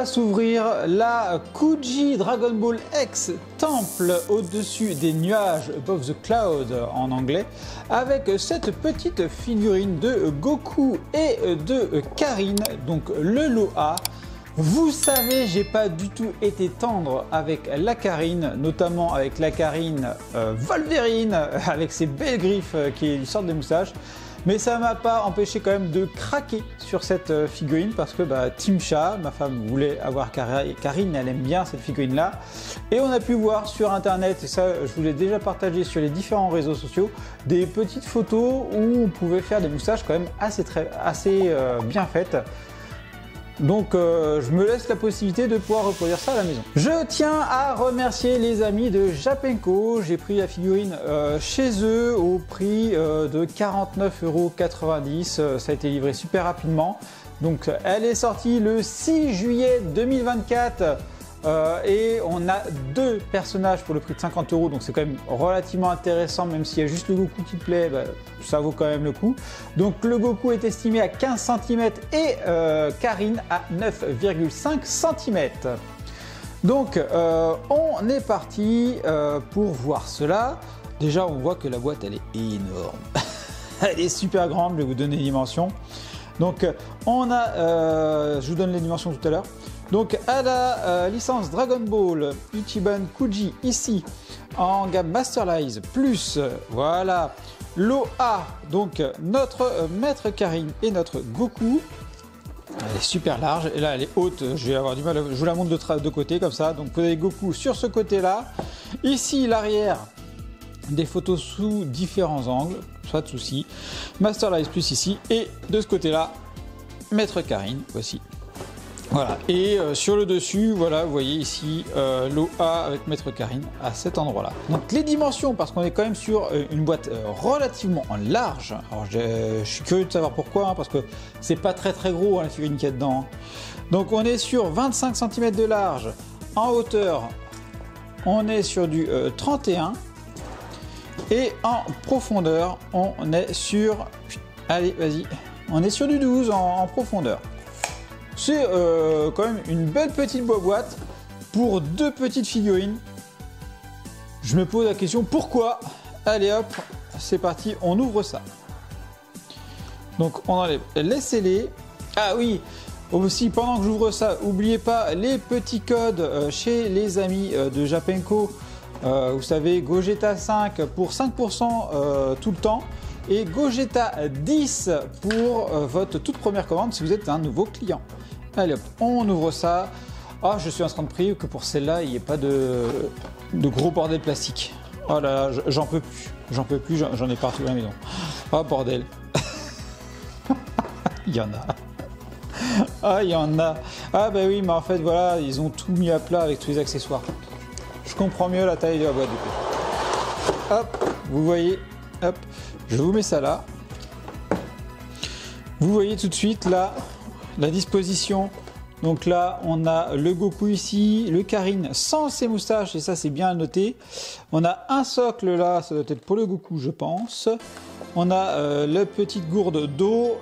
va s'ouvrir la Kuji Dragon Ball X Temple au-dessus des nuages, above the cloud en anglais, avec cette petite figurine de Goku et de Karin, donc le lot A. Vous savez, j'ai pas du tout été tendre avec la Karin, notamment avec la Karin Wolverine, avec ses belles griffes qui sortent des moustaches. Mais ça m'a pas empêché quand même de craquer sur cette figurine parce que Timcha, ma femme, voulait avoir Karin, elle aime bien cette figurine là. Et on a pu voir sur internet, et ça je vous l'ai déjà partagé sur les différents réseaux sociaux, des petites photos où on pouvait faire des moustaches quand même assez bien faites. Donc je me laisse la possibilité de pouvoir reproduire ça à la maison. Je tiens à remercier les amis de Japenko. J'ai pris la figurine chez eux au prix de 49,90 €. Ça a été livré super rapidement. Donc elle est sortie le 6 juillet 2024. Et on a deux personnages pour le prix de 50 €, donc c'est quand même relativement intéressant, même s'il y a juste le Goku qui plaît, ça vaut quand même le coup. Donc le Goku est estimé à 15 cm et Karin à 9,5 cm. Donc on est parti pour voir cela. Déjà on voit que la boîte elle est énorme. Elle est super grande, je vais vous donner les dimensions. Donc on a, je vous donne les dimensions tout à l'heure. Donc à la licence Dragon Ball Ichiban Kuji ici en gamme Masterlize plus voilà l'OA, donc notre maître Karin et notre Goku. Elle est super large et là elle est haute, je vais avoir du mal, je vous la montre de côté comme ça. Donc vous avez Goku sur ce côté là, ici l'arrière, des photos sous différents angles, pas de souci. Masterlize plus ici et de ce côté là maître Karin, voici. Voilà, et sur le dessus, voilà, vous voyez ici l'OA avec maître Karin à cet endroit-là. Donc les dimensions, parce qu'on est quand même sur une boîte relativement large. Alors je suis curieux de savoir pourquoi, hein, parce que c'est pas très gros la figurine qu'il y a dedans. Donc on est sur 25 cm de large, en hauteur, on est sur du 31, et en profondeur, on est sur, allez, vas-y, on est sur du 12 en profondeur. C'est quand même une belle petite boîte pour deux petites figurines. Je me pose la question pourquoi. Allez hop, c'est parti, on ouvre ça. Donc on enlève les scellés. Ah oui, aussi pendant que j'ouvre ça, n'oubliez pas les petits codes chez les amis de Japenko. Vous savez, Gogeta 5 pour 5% tout le temps. Et Gogeta 10 pour votre toute première commande si vous êtes un nouveau client. Allez hop, on ouvre ça. Ah, je suis en train de prier que pour celle-là, il n'y ait pas de gros bordel plastique. Oh là là, j'en peux plus, j'en ai partout à la maison. Oh bordel. Il y en a. Ah, il y en a. Ah bah oui, mais en fait, voilà, ils ont tout mis à plat avec tous les accessoires. Je comprends mieux la taille de la boîte du coup. Hop, vous voyez, hop. Je vous mets ça là. Vous voyez tout de suite là la disposition. Donc là on a le Goku ici, le Karin sans ses moustaches et ça c'est bien à noter. On a un socle là, ça doit être pour le Goku je pense. On a la petite gourde d'eau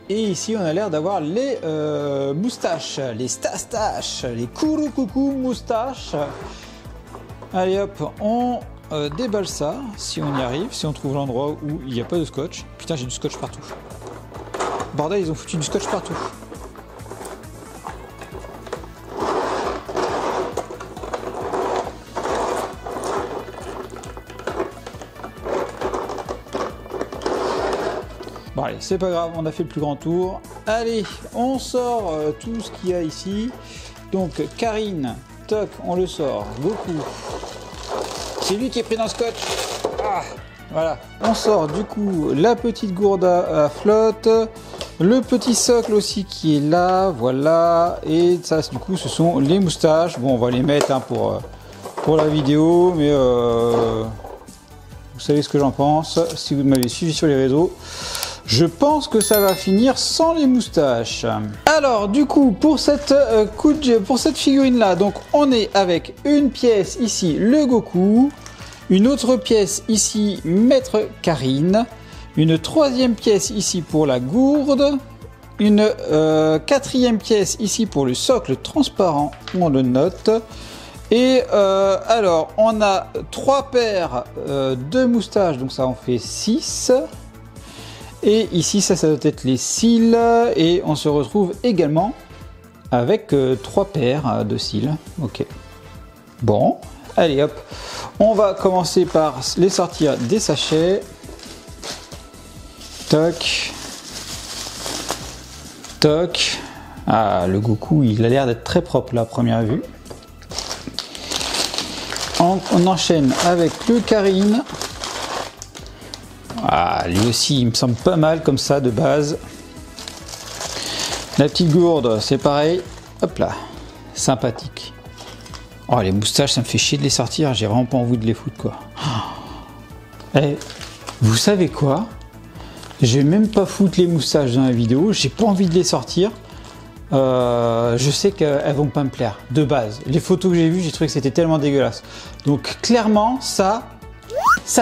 et ici on a l'air d'avoir les moustaches, les stastaches, les Kurukuku moustaches. Allez hop, on déballe ça, si on y arrive, si on trouve l'endroit où il n'y a pas de scotch. Putain, j'ai du scotch partout. Bordel, ils ont foutu du scotch partout. Bon allez, c'est pas grave, on a fait le plus grand tour. Allez, on sort tout ce qu'il y a ici. Donc, Karin, toc, on le sort. Goku. C'est lui qui est pris dans le scotch. Ah, voilà. On sort du coup la petite gourde à flotte, le petit socle aussi qui est là, voilà. Et ça, du coup, ce sont les moustaches. Bon, on va les mettre hein, pour la vidéo, mais vous savez ce que j'en pense. Si vous m'avez suivi sur les réseaux, je pense que ça va finir sans les moustaches. Alors du coup pour cette figurine là, donc on est avec une pièce ici le Goku, une autre pièce ici maître Karin, une troisième pièce ici pour la gourde, une quatrième pièce ici pour le socle transparent, on le note. Et alors, on a 3 paires de moustaches, donc ça en fait 6. Et ici, ça doit être les cils. Et on se retrouve également avec 3 paires de cils. Ok. Bon, allez hop. On va commencer par les sortir des sachets. Toc. Toc. Ah, le Goku, il a l'air d'être très propre là, à première vue. On enchaîne avec le Karine. Ah, lui aussi, il me semble pas mal comme ça de base. La petite gourde, c'est pareil. Hop là, sympathique. Oh, les moustaches, ça me fait chier de les sortir. J'ai vraiment pas envie de les foutre, quoi. Eh, vous savez quoi? Je vais même pas foutre les moustaches dans la vidéo. J'ai pas envie de les sortir. Je sais qu'elles vont pas me plaire de base. Les photos que j'ai vues, j'ai trouvé que c'était tellement dégueulasse. Donc clairement, ça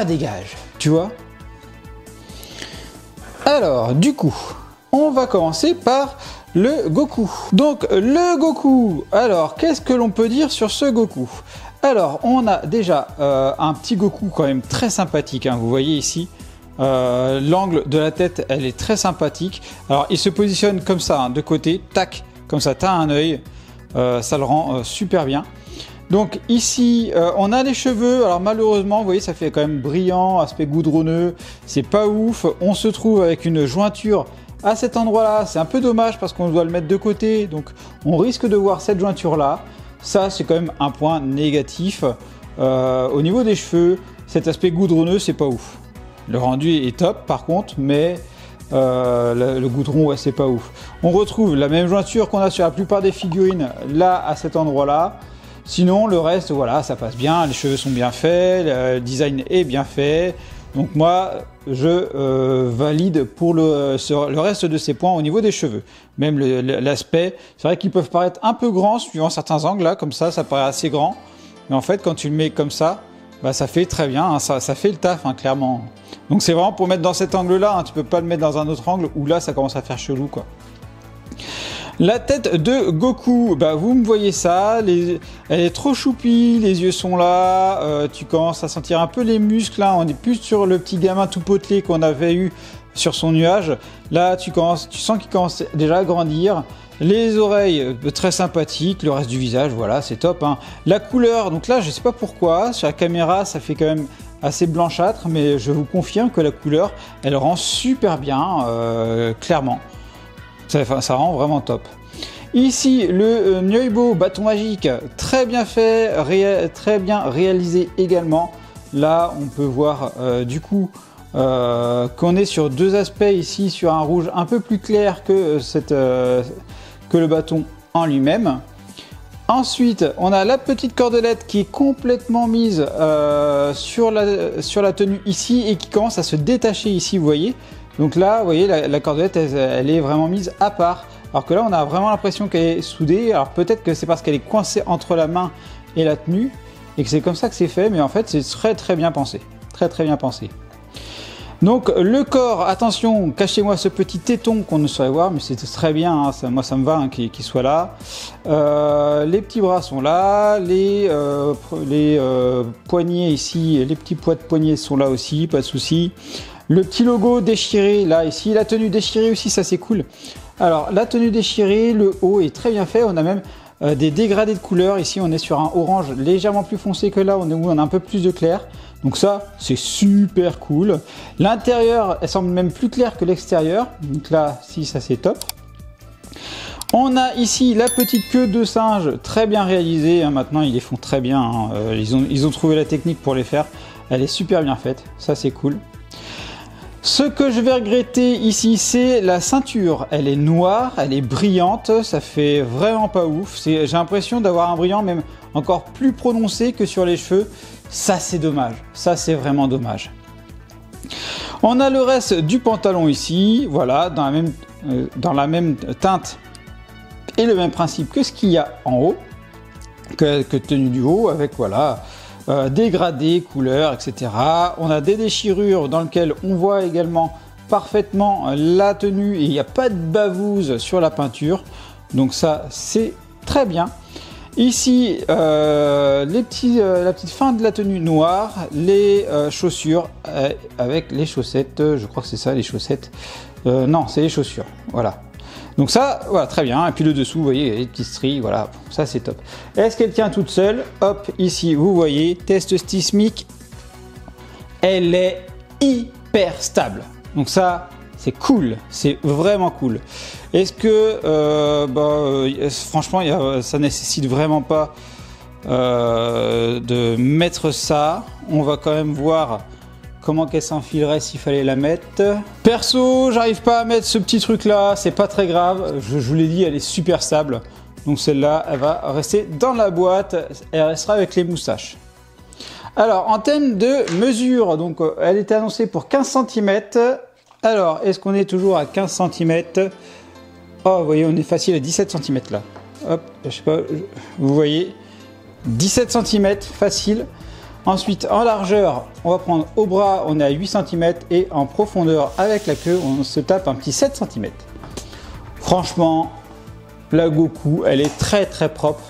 dégage, tu vois. Alors, du coup, on va commencer par le Goku. Donc le Goku. Alors, qu'est-ce que l'on peut dire sur ce Goku? Alors, on a déjà un petit Goku quand même très sympathique. Hein, vous voyez ici. L'angle de la tête, elle est très sympathique. Alors, il se positionne comme ça, hein, de côté, tac, comme ça, tu as un œil. Ça le rend super bien. Donc ici, on a les cheveux. Alors malheureusement, vous voyez, ça fait quand même brillant, aspect goudronneux. C'est pas ouf. On se trouve avec une jointure à cet endroit-là. C'est un peu dommage parce qu'on doit le mettre de côté. Donc, on risque de voir cette jointure-là. Ça, c'est quand même un point négatif. Au niveau des cheveux, cet aspect goudronneux, c'est pas ouf. Le rendu est top par contre, mais le goudron, ouais, c'est pas ouf. On retrouve la même jointure qu'on a sur la plupart des figurines, là, à cet endroit-là. Sinon, le reste, voilà, ça passe bien. Les cheveux sont bien faits, le design est bien fait. Donc moi, je valide pour le reste de ces points au niveau des cheveux. Même l'aspect, c'est vrai qu'ils peuvent paraître un peu grands suivant certains angles, là, comme ça paraît assez grand. Mais en fait, quand tu le mets comme ça, bah, ça fait très bien, hein, ça fait le taf, hein, clairement. Donc c'est vraiment pour mettre dans cet angle-là, hein, tu peux pas le mettre dans un autre angle où là, ça commence à faire chelou, quoi. La tête de Goku, bah vous me voyez ça, elle est trop choupie, les yeux sont là, tu commences à sentir un peu les muscles, là, on est plus sur le petit gamin tout potelé qu'on avait eu sur son nuage. Là, tu sens qu'il commence déjà à grandir. Les oreilles, très sympathiques, le reste du visage, voilà, c'est top. Hein. La couleur, donc là, je sais pas pourquoi, sur la caméra, ça fait quand même assez blanchâtre, mais je vous confirme que la couleur, elle rend super bien, clairement. Ça rend vraiment top. Ici, le Nyoibo bâton magique, très bien fait, très bien réalisé également. Là, on peut voir du coup qu'on est sur deux aspects ici, sur un rouge un peu plus clair que, que le bâton en lui-même. Ensuite, on a la petite cordelette qui est complètement mise sur la tenue ici et qui commence à se détacher ici, vous voyez. Donc là, vous voyez, la cordelette, elle est vraiment mise à part. Alors que là, on a vraiment l'impression qu'elle est soudée. Alors peut-être que c'est parce qu'elle est coincée entre la main et la tenue et que c'est comme ça que c'est fait. Mais en fait, c'est très très bien pensé. Très très bien pensé. Donc le corps, attention, cachez-moi ce petit téton qu'on ne saurait voir, mais c'est très bien, hein, moi ça me va hein, qu'il soit là. Les petits bras sont là, les poignets ici, les petits poids de poignets sont là aussi, pas de souci. Le petit logo déchiré là, ici, la tenue déchirée aussi, ça c'est cool. Alors la tenue déchirée, le haut est très bien fait, on a même des dégradés de couleurs. Ici on est sur un orange légèrement plus foncé que là, où on a un peu plus de clair. Donc ça, c'est super cool. L'intérieur, elle semble même plus claire que l'extérieur. Donc là, si, ça c'est top. On a ici la petite queue de singe, très bien réalisée. Hein, maintenant, ils les font très bien. Hein. Ils ont trouvé la technique pour les faire. Elle est super bien faite. Ça, c'est cool. Ce que je vais regretter ici, c'est la ceinture. Elle est noire, elle est brillante. Ça fait vraiment pas ouf. J'ai l'impression d'avoir un brillant même encore plus prononcé que sur les cheveux. Ça c'est dommage, ça c'est vraiment dommage. On a le reste du pantalon ici, voilà, dans la même teinte et le même principe que ce qu'il y a en haut, que tenue du haut, avec voilà, dégradés, couleurs, etc. On a des déchirures dans lesquelles on voit également parfaitement la tenue et il n'y a pas de bavouze sur la peinture. Donc ça, c'est très bien. Ici, la petite fin de la tenue noire, les chaussures avec les chaussettes. Je crois que c'est ça, les chaussettes. Non, c'est les chaussures. Voilà. Donc ça, voilà, très bien. Et puis le dessous, vous voyez, il y a les petits stries, voilà, ça c'est top. Est-ce qu'elle tient toute seule? Hop, ici, vous voyez, test sismique. Elle est hyper stable. Donc ça, c'est cool, c'est vraiment cool. Est-ce que, franchement, ça nécessite vraiment pas de mettre ça. On va quand même voir comment qu'elle s'enfilerait s'il fallait la mettre. Perso, j'arrive pas à mettre ce petit truc là, c'est pas très grave. Je vous l'ai dit, elle est super stable. Donc celle-là, elle va rester dans la boîte. Elle restera avec les moustaches. Alors, en termes de mesure, donc elle était annoncée pour 15 cm. Alors, est-ce qu'on est toujours à 15 cm? Oh, vous voyez, on est facile à 17 cm là. Hop, je sais pas, vous voyez, 17 cm, facile. Ensuite, en largeur, on va prendre au bras, on est à 8 cm. Et en profondeur, avec la queue, on se tape un petit 7 cm. Franchement, la Goku, elle est très très propre.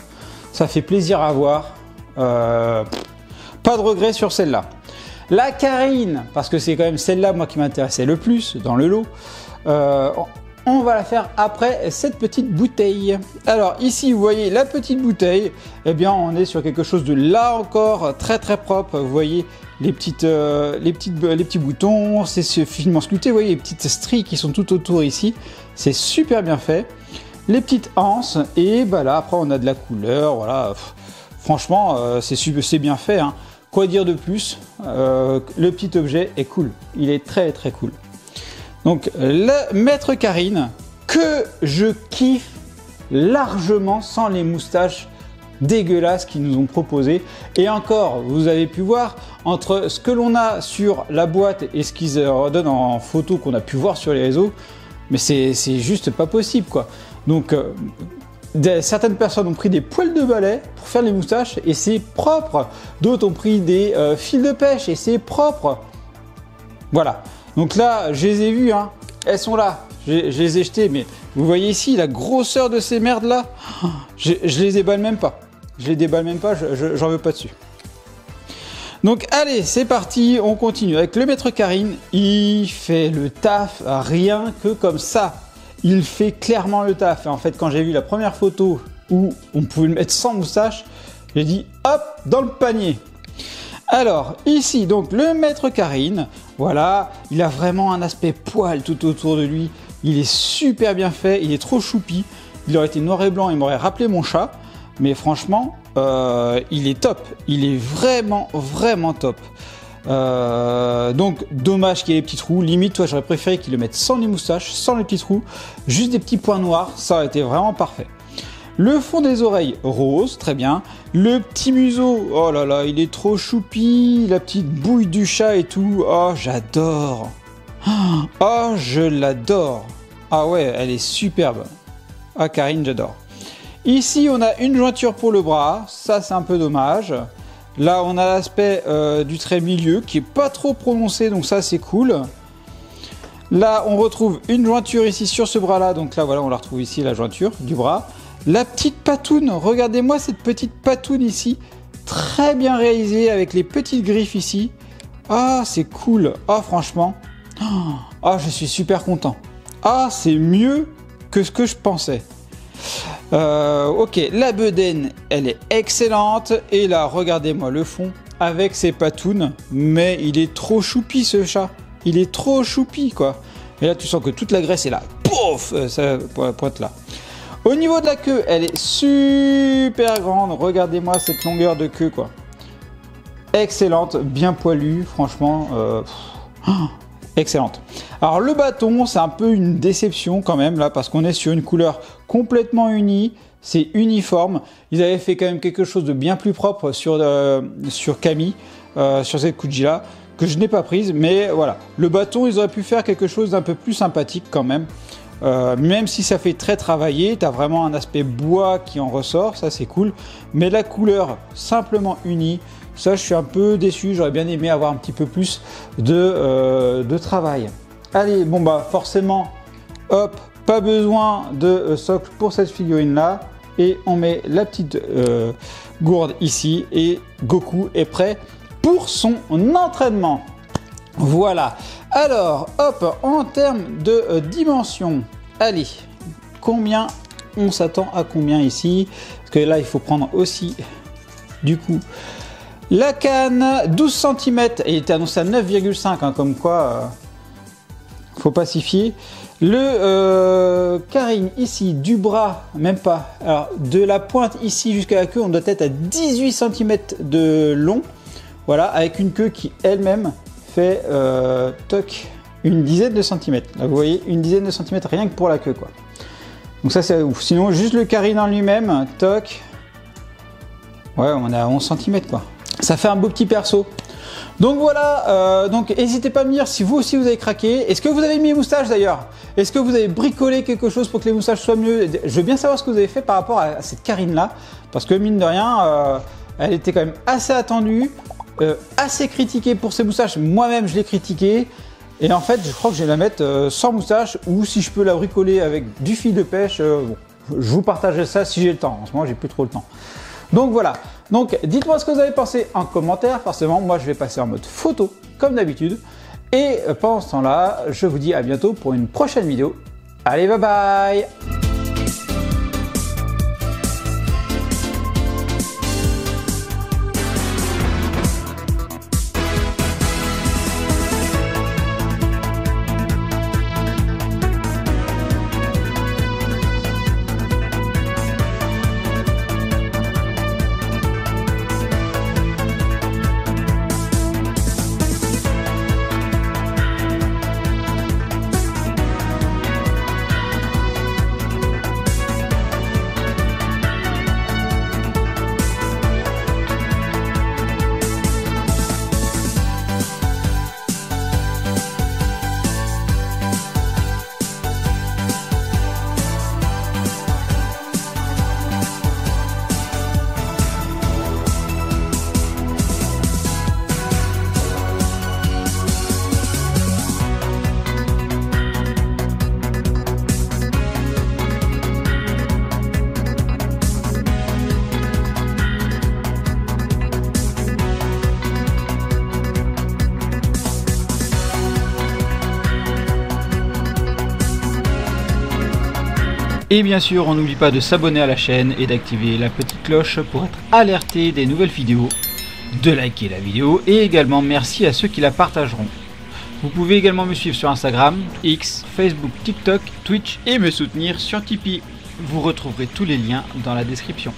Ça fait plaisir à voir. Pas de regret sur celle-là. La Karine, parce que c'est quand même celle-là moi qui m'intéressait le plus dans le lot, on va la faire après cette petite bouteille. Alors ici vous voyez la petite bouteille, eh bien on est sur quelque chose de là encore très très propre. Vous voyez les petits boutons, c'est ce finement sculpté, vous voyez les petites stries qui sont tout autour ici, c'est super bien fait. Les petites anses et bah là après on a de la couleur, voilà. Franchement c'est bien fait, hein. Quoi dire de plus, le petit objet est cool, il est très très cool. Donc le Maître Karine, que je kiffe largement sans les moustaches dégueulasses qu'ils nous ont proposées. Et encore, vous avez pu voir, entre ce que l'on a sur la boîte et ce qu'ils redonnent en photo qu'on a pu voir sur les réseaux, mais c'est juste pas possible quoi. Donc certaines personnes ont pris des poils de balai pour faire les moustaches et c'est propre. D'autres ont pris des fils de pêche et c'est propre. Voilà. Donc là, je les ai vues, hein. Elles sont là. Je les ai jetées, mais vous voyez ici la grosseur de ces merdes là. Je les déballe même pas. Je les déballe même pas. J'en veux pas dessus. Donc allez, c'est parti. On continue avec le Maître Karine. Il fait le taf rien que comme ça. Il fait clairement le taf. Et en fait, quand j'ai vu la première photo où on pouvait le mettre sans moustache, j'ai dit hop, dans le panier. Alors, ici, donc, le Maître Karine, voilà, il a vraiment un aspect poil tout autour de lui. Il est super bien fait, il est trop choupi. Il aurait été noir et blanc, il m'aurait rappelé mon chat. Mais franchement, il est top. Il est vraiment, vraiment top. Donc, dommage qu'il y ait les petits trous. Limite, toi, j'aurais préféré qu'il le mette sans les moustaches, sans les petits trous. Juste des petits points noirs, ça aurait été vraiment parfait. Le fond des oreilles rose, très bien. Le petit museau, oh là là, il est trop choupi. La petite bouille du chat et tout. Oh, j'adore. Oh, je l'adore. Ah ouais, elle est superbe. Ah, Karine, j'adore. Ici, on a une jointure pour le bras. Ça, c'est un peu dommage. Là, on a l'aspect du trait milieu qui est pas trop prononcé. Donc ça, c'est cool. Là, on retrouve une jointure ici sur ce bras-là. Donc là, voilà, on la retrouve ici, la jointure du bras. La petite patoune, regardez-moi cette petite patoune ici, très bien réalisée avec les petites griffes ici. Ah, c'est cool. Ah, franchement, ah, je suis super content. Ah, c'est mieux que ce que je pensais. Ok, la bedaine, elle est excellente. Et là, regardez-moi le fond avec ses patounes. Mais il est trop choupi ce chat. Il est trop choupi quoi. Et là, tu sens que toute la graisse est là. Pouf, ça pointe là. Au niveau de la queue, elle est super grande. Regardez-moi cette longueur de queue, quoi. Excellente, bien poilue, franchement. Excellente. Alors, le bâton, c'est un peu une déception quand même, là, parce qu'on est sur une couleur complètement unie. C'est uniforme. Ils avaient fait quand même quelque chose de bien plus propre sur Camille, sur cette Kuji-là, que je n'ai pas prise. Mais voilà, le bâton, ils auraient pu faire quelque chose d'un peu plus sympathique quand même. Même si ça fait très travaillé, tu as vraiment un aspect bois qui en ressort, ça c'est cool. Mais la couleur simplement unie, ça je suis un peu déçu, j'aurais bien aimé avoir un petit peu plus de travail. Allez, bon bah forcément, hop, pas besoin de socle pour cette figurine là. Et on met la petite gourde ici et Goku est prêt pour son entraînement. Voilà. Alors, hop, en termes de dimension, allez, combien on s'attend à combien ici? Parce que là, il faut prendre aussi, du coup, la canne, 12 cm, et il était annoncé à 9,5, hein, comme quoi, faut pas s'y fier. Le carine ici, du bras, même pas, alors de la pointe ici jusqu'à la queue, on doit être à 18 cm de long, voilà, avec une queue qui elle-même fait toc, une dizaine de centimètres. Là, vous voyez, une dizaine de centimètres rien que pour la queue, quoi. Donc ça c'est ouf. Sinon juste le carine en lui-même, toc, ouais, on est à 11 cm, quoi. Ça fait un beau petit perso. Donc voilà, donc n'hésitez pas à me dire si vous aussi vous avez craqué. Est-ce que vous avez mis les moustaches d'ailleurs? Est-ce que vous avez bricolé quelque chose pour que les moustaches soient mieux? Je veux bien savoir ce que vous avez fait par rapport à cette carine là, parce que mine de rien, elle était quand même assez attendue, assez critiquée pour ses moustaches. Moi-même je l'ai critiquée. Et en fait, je crois que je vais la mettre sans moustache, ou si je peux la bricoler avec du fil de pêche, bon, je vous partagerai ça si j'ai le temps. En ce moment, j'ai plus trop le temps. Donc voilà. Donc dites-moi ce que vous avez pensé en commentaire. Forcément, moi, je vais passer en mode photo, comme d'habitude. Et pendant ce temps-là, je vous dis à bientôt pour une prochaine vidéo. Allez, bye bye! Et bien sûr, on n'oublie pas de s'abonner à la chaîne et d'activer la petite cloche pour être alerté des nouvelles vidéos, de liker la vidéo et également merci à ceux qui la partageront. Vous pouvez également me suivre sur Instagram, X, Facebook, TikTok, Twitch et me soutenir sur Tipeee. Vous retrouverez tous les liens dans la description.